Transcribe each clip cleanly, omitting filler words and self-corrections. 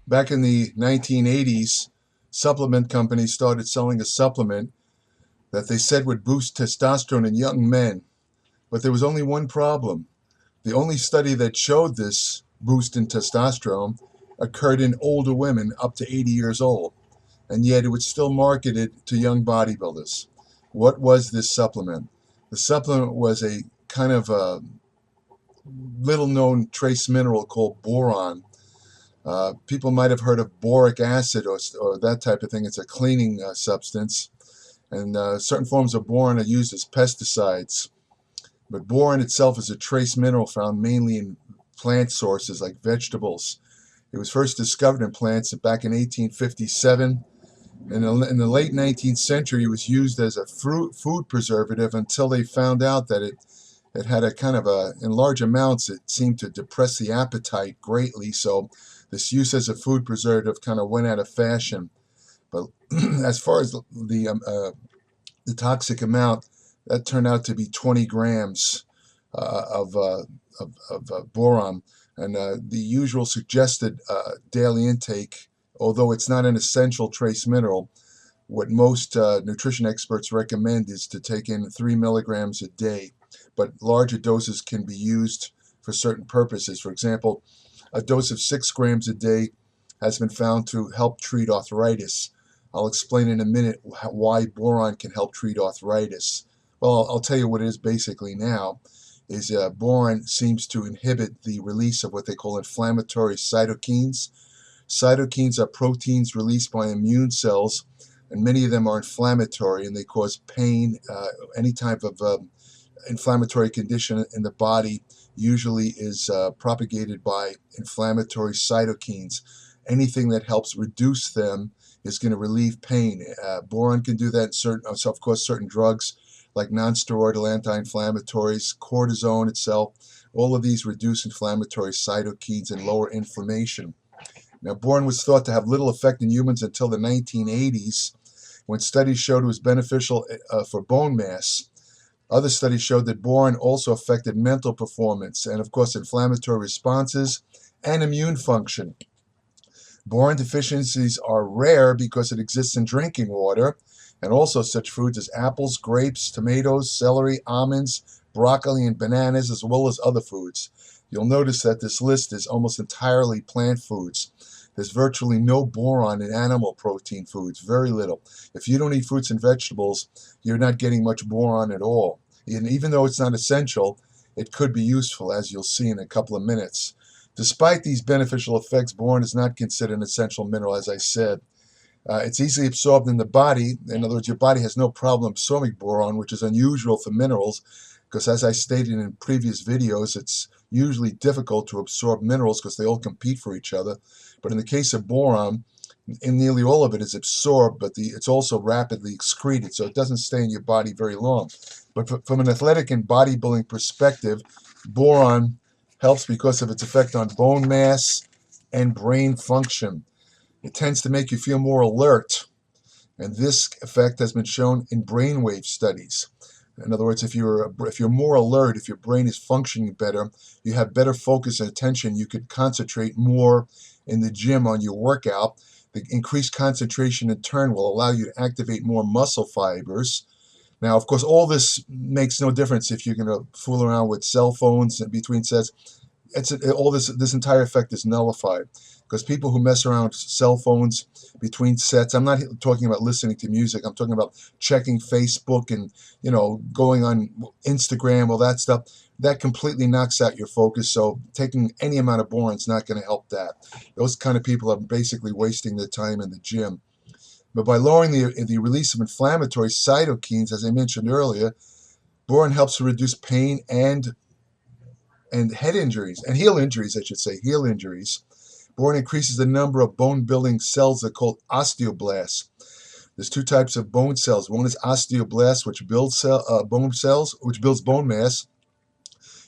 Back in the 1980s, supplement companies started selling a supplement that they said would boost testosterone in young men. But there was only one problem. The only study that showed this boost in testosterone occurred in older women up to 80 years old, and yet it was still marketed to young bodybuilders. What was this supplement? The supplement was a kind of a little-known trace mineral called boron. People might have heard of boric acid or that type of thing. It's a cleaning substance, and certain forms of boron are used as pesticides. But boron itself is a trace mineral found mainly in plant sources like vegetables. It was first discovered in plants back in 1857. In the late 19th century, it was used as a food preservative until they found out that it had a kind of in large amounts, it seemed to depress the appetite greatly. So this use as a food preservative kind of went out of fashion. But as far as the toxic amount, that turned out to be 20 grams of boron. And the usual suggested daily intake, although it's not an essential trace mineral, what most nutrition experts recommend is to take in 3 milligrams a day. But larger doses can be used for certain purposes. For example, a dose of 6 grams a day has been found to help treat arthritis. I'll explain in a minute why boron can help treat arthritis. Well, I'll tell you what it is basically now. Is boron seems to inhibit the release of what they call inflammatory cytokines. Cytokines are proteins released by immune cells, and many of them are inflammatory, and they cause pain. Any type of inflammatory condition in the body usually is propagated by inflammatory cytokines. Anything that helps reduce them is going to relieve pain. Boron can do that in certain drugs like non-steroidal anti-inflammatories, cortisone itself. All of these reduce inflammatory cytokines and lower inflammation. Now, boron was thought to have little effect in humans until the 1980s, when studies showed it was beneficial for bone mass. Other studies showed that boron also affected mental performance and, of course, inflammatory responses and immune function. Boron deficiencies are rare because it exists in drinking water, and also such foods as apples, grapes, tomatoes, celery, almonds, broccoli, and bananas, as well as other foods. You'll notice that this list is almost entirely plant foods. There's virtually no boron in animal protein foods, very little. If you don't eat fruits and vegetables, you're not getting much boron at all. And even though it's not essential, it could be useful, as you'll see in a couple of minutes. Despite these beneficial effects, boron is not considered an essential mineral, as I said. It's easily absorbed in the body. In other words, your body has no problem absorbing boron, which is unusual for minerals, because as I stated in previous videos, it's usually difficult to absorb minerals because they all compete for each other. But in the case of boron, in nearly all of it is absorbed, but it's also rapidly excreted, so it doesn't stay in your body very long. But from an athletic and bodybuilding perspective, boron helps because of its effect on bone mass and brain function. It tends to make you feel more alert, and this effect has been shown in brainwave studies. In other words, if you're more alert, if your brain is functioning better, you have better focus and attention, you could concentrate more in the gym on your workout. The increased concentration in turn will allow you to activate more muscle fibers. Now, of course, all this makes no difference if you're going to fool around with cell phones in between sets. This entire effect is nullified, because people who mess around with cell phones between sets, I'm not talking about listening to music, I'm talking about checking Facebook and going on Instagram, all that stuff, that completely knocks out your focus. So taking any amount of boron is not going to help that. Those kind of people are basically wasting their time in the gym. But by lowering the release of inflammatory cytokines, as I mentioned earlier, boron helps to reduce pain and head injuries, and heal injuries, heal injuries. Boron increases the number of bone-building cells that are called osteoblasts. There's two types of bone cells. One is osteoblasts, which builds bone cells, which builds bone mass.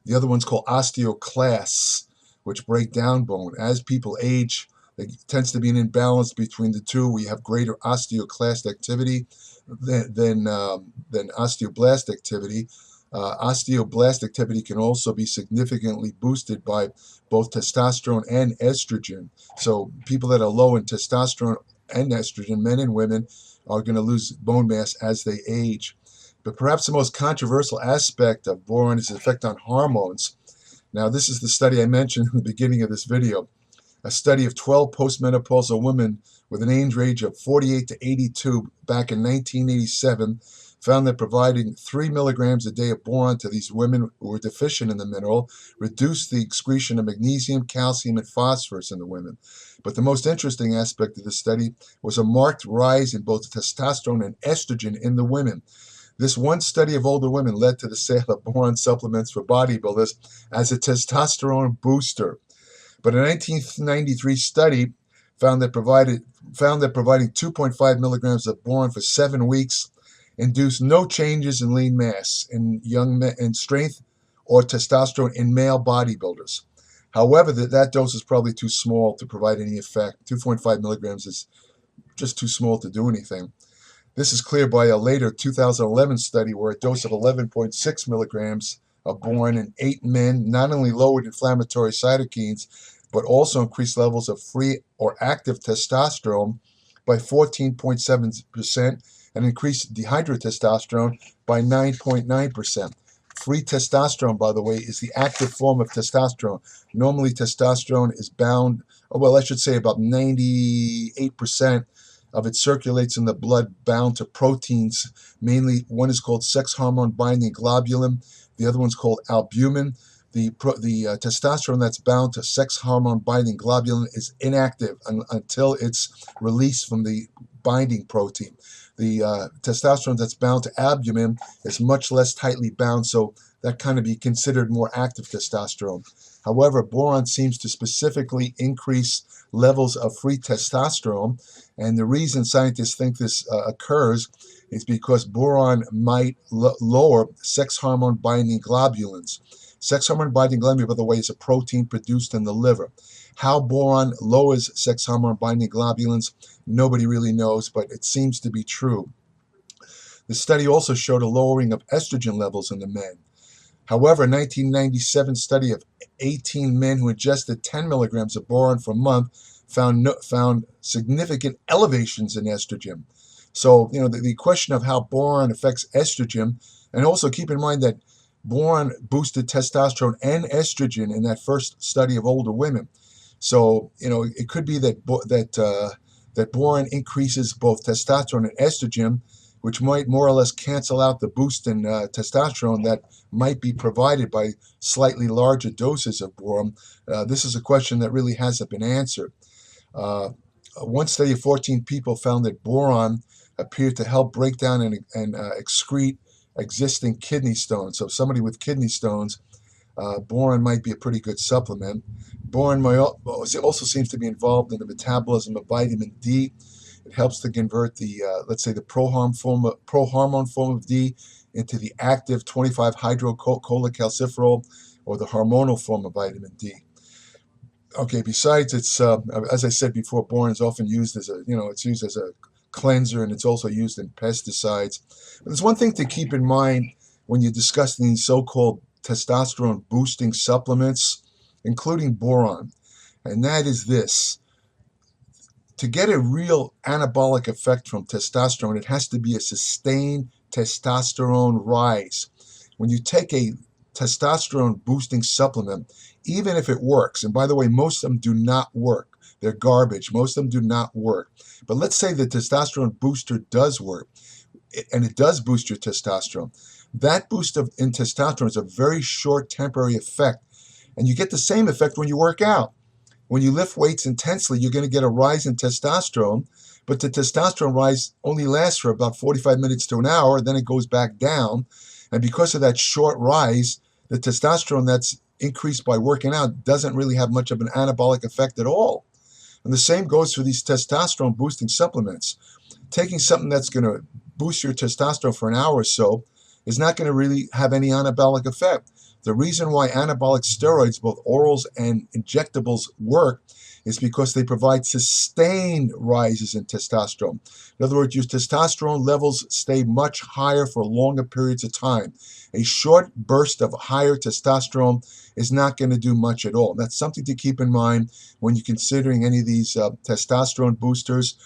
The other one's called osteoclasts, which break down bone. As people age, there tends to be an imbalance between the two. We have greater osteoclast activity than osteoblast activity. Osteoblast activity can also be significantly boosted by both testosterone and estrogen. So people that are low in testosterone and estrogen, men and women, are going to lose bone mass as they age. But perhaps the most controversial aspect of boron is its effect on hormones. Now, this is the study I mentioned in the beginning of this video. A study of 12 postmenopausal women with an age range of 48 to 82 back in 1987 found that providing 3 milligrams a day of boron to these women who were deficient in the mineral reduced the excretion of magnesium, calcium, and phosphorus in the women. But the most interesting aspect of the study was a marked rise in both testosterone and estrogen in the women. This one study of older women led to the sale of boron supplements for bodybuilders as a testosterone booster. But a 1993 study found that providing 2.5 milligrams of boron for 7 weeks induced no changes in lean mass in young men, in strength or testosterone in male bodybuilders. However, that dose is probably too small to provide any effect. 2.5 milligrams is just too small to do anything. This is clear by a later 2011 study where a dose of 11.6 milligrams of boron in 8 men not only lowered inflammatory cytokines, but also increased levels of free or active testosterone by 14.7% and increased dihydrotestosterone by 9.9%. Free testosterone, by the way, is the active form of testosterone. Normally, testosterone is bound, well, I should say about 98% of it circulates in the blood bound to proteins. Mainly, one is called sex hormone binding globulin. The other one's called albumin. The testosterone that's bound to sex hormone binding globulin is inactive until it's released from the binding protein. The testosterone that's bound to albumin is much less tightly bound, so that kind of be considered more active testosterone. However, boron seems to specifically increase levels of free testosterone, and the reason scientists think this occurs is because boron might lower sex hormone binding globulins. Sex hormone binding globulin, by the way, is a protein produced in the liver. How boron lowers sex hormone binding globulins, nobody really knows, but it seems to be true. The study also showed a lowering of estrogen levels in the men. However, a 1997 study of 18 men who ingested 10 milligrams of boron for a month found significant elevations in estrogen. So, the question of how boron affects estrogen, and also keep in mind that boron boosted testosterone and estrogen in that first study of older women. So, it could be that boron increases both testosterone and estrogen, which might more or less cancel out the boost in testosterone that might be provided by slightly larger doses of boron. This is a question that really hasn't been answered. One study of 14 people found that boron appeared to help break down and excrete existing kidney stones. So somebody with kidney stones, boron might be a pretty good supplement. Boron also seems to be involved in the metabolism of vitamin D. It helps to convert the, let's say, the prohormone form of D into the active 25-hydrocholecalciferol, or the hormonal form of vitamin D. Okay, besides, it's as I said before, boron is often used as it's used as a cleanser, and it's also used in pesticides. But there's one thing to keep in mind when you're discussing these so-called testosterone boosting supplements, including boron, and that is this. To get a real anabolic effect from testosterone, it has to be a sustained testosterone rise. When you take a testosterone boosting supplement, even if it works, and by the way, most of them do not work. They're garbage. Most of them do not work. But let's say the testosterone booster does work, and it does boost your testosterone. That boost in testosterone is a very short temporary effect, and you get the same effect when you work out. When you lift weights intensely, you're going to get a rise in testosterone, but the testosterone rise only lasts for about 45 minutes to an hour, then it goes back down. And because of that short rise, the testosterone that's increased by working out doesn't really have much of an anabolic effect at all. And the same goes for these testosterone boosting supplements. Taking something that's going to boost your testosterone for an hour or so is not going to really have any anabolic effect. The reason why anabolic steroids, both orals and injectables, work is because they provide sustained rises in testosterone. In other words, your testosterone levels stay much higher for longer periods of time. A short burst of higher testosterone is not going to do much at all. That's something to keep in mind when you're considering any of these testosterone boosters.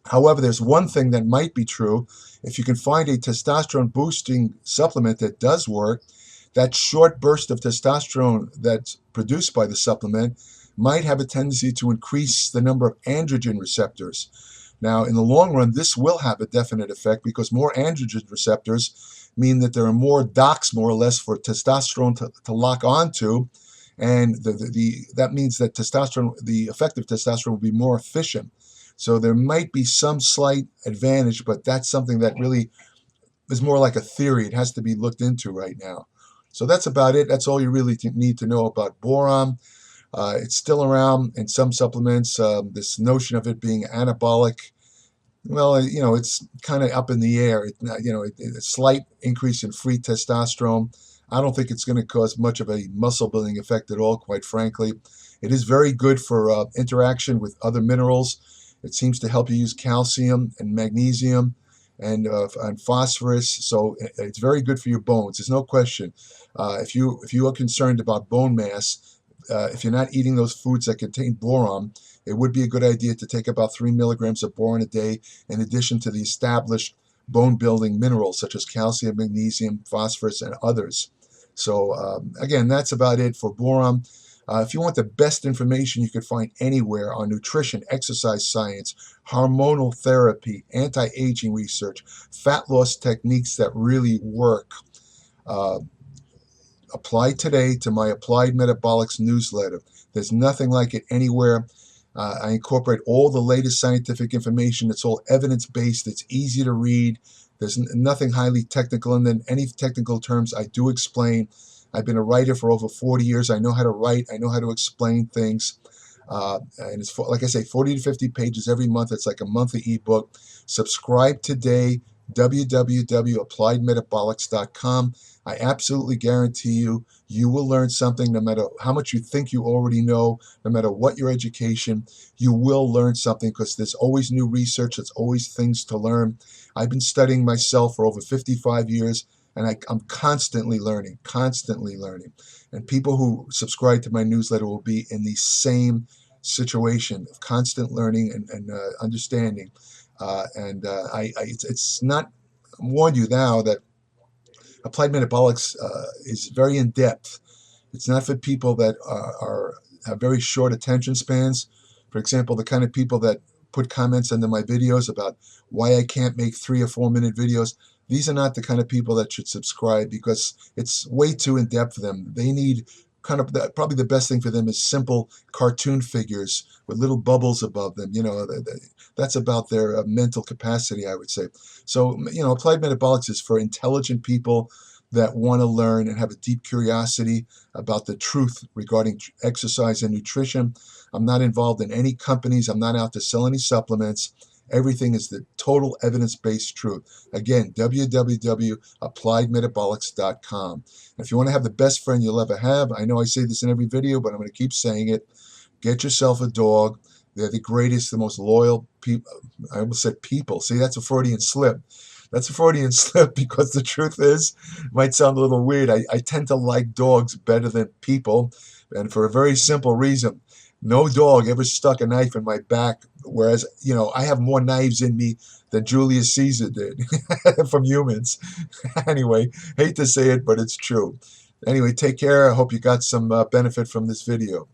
However, there's one thing that might be true. If you can find a testosterone boosting supplement that does work, that short burst of testosterone that's produced by the supplement might have a tendency to increase the number of androgen receptors. Now, in the long run, this will have a definite effect because more androgen receptors mean that there are more docks, more or less, for testosterone to lock onto, and that means that testosterone, the effective testosterone, will be more efficient. So there might be some slight advantage, but that's something that really is more like a theory. It has to be looked into right now. So that's about it. That's all you really need to know about boron. It's still around in some supplements. This notion of it being anabolic, well, it's kind of up in the air. A slight increase in free testosterone. I don't think it's going to cause much of a muscle building effect at all, quite frankly. It is very good for interaction with other minerals. It seems to help you use calcium and magnesium and phosphorus, so it's very good for your bones. There's no question. If you are concerned about bone mass, if you're not eating those foods that contain boron, it would be a good idea to take about 3 milligrams of boron a day in addition to the established bone building minerals such as calcium, magnesium, phosphorus, and others. So again, that's about it for boron. If you want the best information you could find anywhere on nutrition, exercise science, hormonal therapy, anti-aging research, fat loss techniques that really work, apply today to my Applied Metabolics newsletter. There's nothing like it anywhere. I incorporate all the latest scientific information. It's all evidence-based. It's easy to read. There's nothing highly technical, and then any technical terms I do explain. I've been a writer for over 40 years. I know how to write. I know how to explain things. And it's, like I say, 40 to 50 pages every month. It's like a monthly ebook. Subscribe today, www.appliedmetabolics.com. I absolutely guarantee you will learn something no matter how much you think you already know, no matter what your education, you will learn something because there's always new research. There's always things to learn. I've been studying myself for over 55 years. And I'm constantly learning. And people who subscribe to my newsletter will be in the same situation of constant learning and understanding. It's not, I warn you now that Applied Metabolics is very in-depth. It's not for people that have very short attention spans. For example, the kind of people that put comments under my videos about why I can't make 3 or 4 minute videos. These are not the kind of people that should subscribe because it's way too in-depth for them. They need probably the best thing for them is simple cartoon figures with little bubbles above them. That's about their mental capacity, I would say. So, Applied Metabolics is for intelligent people that want to learn and have a deep curiosity about the truth regarding exercise and nutrition. I'm not involved in any companies. I'm not out to sell any supplements. Everything is the total evidence-based truth. Again, www.appliedmetabolics.com. If you want to have the best friend you'll ever have, I know I say this in every video, but I'm going to keep saying it. Get yourself a dog. They're the greatest, the most loyal people. I almost said people. See, that's a Freudian slip. That's a Freudian slip because the truth is, it might sound a little weird, I tend to like dogs better than people, and for a very simple reason. No dog ever stuck a knife in my back, whereas, I have more knives in me than Julius Caesar did from humans. Anyway, hate to say it, but it's true. Anyway, take care. I hope you got some benefit from this video.